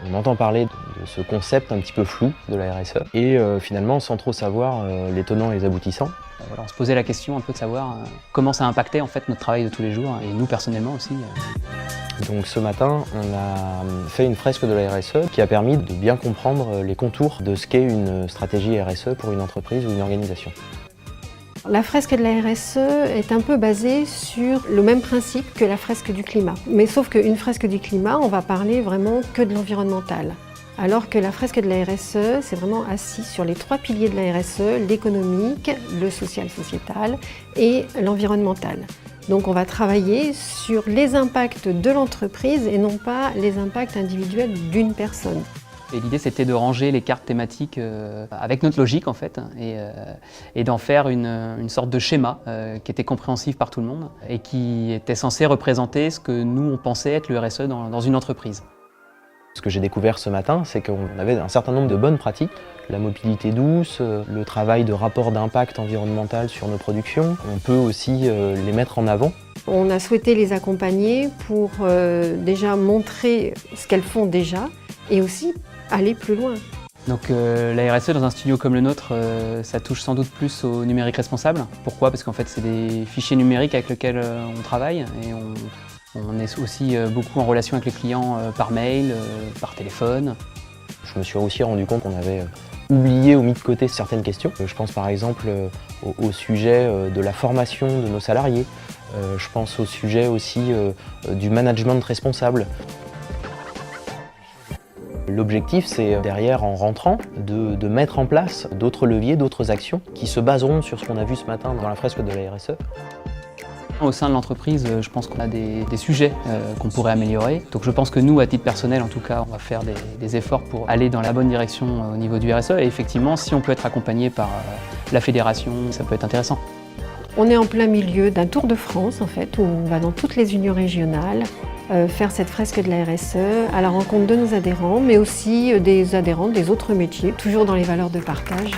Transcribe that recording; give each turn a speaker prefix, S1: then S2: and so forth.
S1: On entend parler de ce concept un petit peu flou de la RSE et finalement sans trop savoir les tenants et les aboutissants.
S2: Voilà, on se posait la question un peu de savoir comment ça impactait en fait notre travail de tous les jours et nous personnellement aussi.
S1: Donc ce matin, on a fait une fresque de la RSE qui a permis de bien comprendre les contours de ce qu'est une stratégie RSE pour une entreprise ou une organisation.
S3: La fresque de la RSE est un peu basée sur le même principe que la fresque du climat. Mais sauf qu'une fresque du climat, on va parler vraiment que de l'environnemental. Alors que la fresque de la RSE, c'est vraiment assis sur les 3 piliers de la RSE, l'économique, le social-sociétal et l'environnemental. Donc on va travailler sur les impacts de l'entreprise et non pas les impacts individuels d'une personne.
S2: Et l'idée c'était de ranger les cartes thématiques avec notre logique en fait et d'en faire une sorte de schéma qui était compréhensible par tout le monde et qui était censé représenter ce que nous on pensait être le RSE dans une entreprise.
S1: Ce que j'ai découvert ce matin, c'est qu'on avait un certain nombre de bonnes pratiques. La mobilité douce, le travail de rapport d'impact environnemental sur nos productions. On peut aussi les mettre en avant.
S3: On a souhaité les accompagner pour déjà montrer ce qu'elles font déjà et aussi aller plus loin.
S2: Donc la RSE dans un studio comme le nôtre, ça touche sans doute plus au numérique responsable. Pourquoi? Parce qu'en fait c'est des fichiers numériques avec lesquels on travaille et on est aussi beaucoup en relation avec les clients par mail, par téléphone.
S1: Je me suis aussi rendu compte qu'on avait oublié ou mis de côté certaines questions. Je pense par exemple au sujet de la formation de nos salariés. Je pense au sujet aussi du management responsable. L'objectif, c'est derrière, en rentrant, de mettre en place d'autres leviers, d'autres actions qui se baseront sur ce qu'on a vu ce matin dans la fresque de la RSE.
S2: Au sein de l'entreprise, je pense qu'on a des sujets qu'on pourrait améliorer. Donc je pense que nous, à titre personnel en tout cas, on va faire des efforts pour aller dans la bonne direction au niveau du RSE. Et effectivement, si on peut être accompagné par la fédération, ça peut être intéressant.
S3: On est en plein milieu d'un tour de France en fait, où on va dans toutes les unions régionales faire cette fresque de la RSE à la rencontre de nos adhérents, mais aussi des adhérents des autres métiers, toujours dans les valeurs de partage.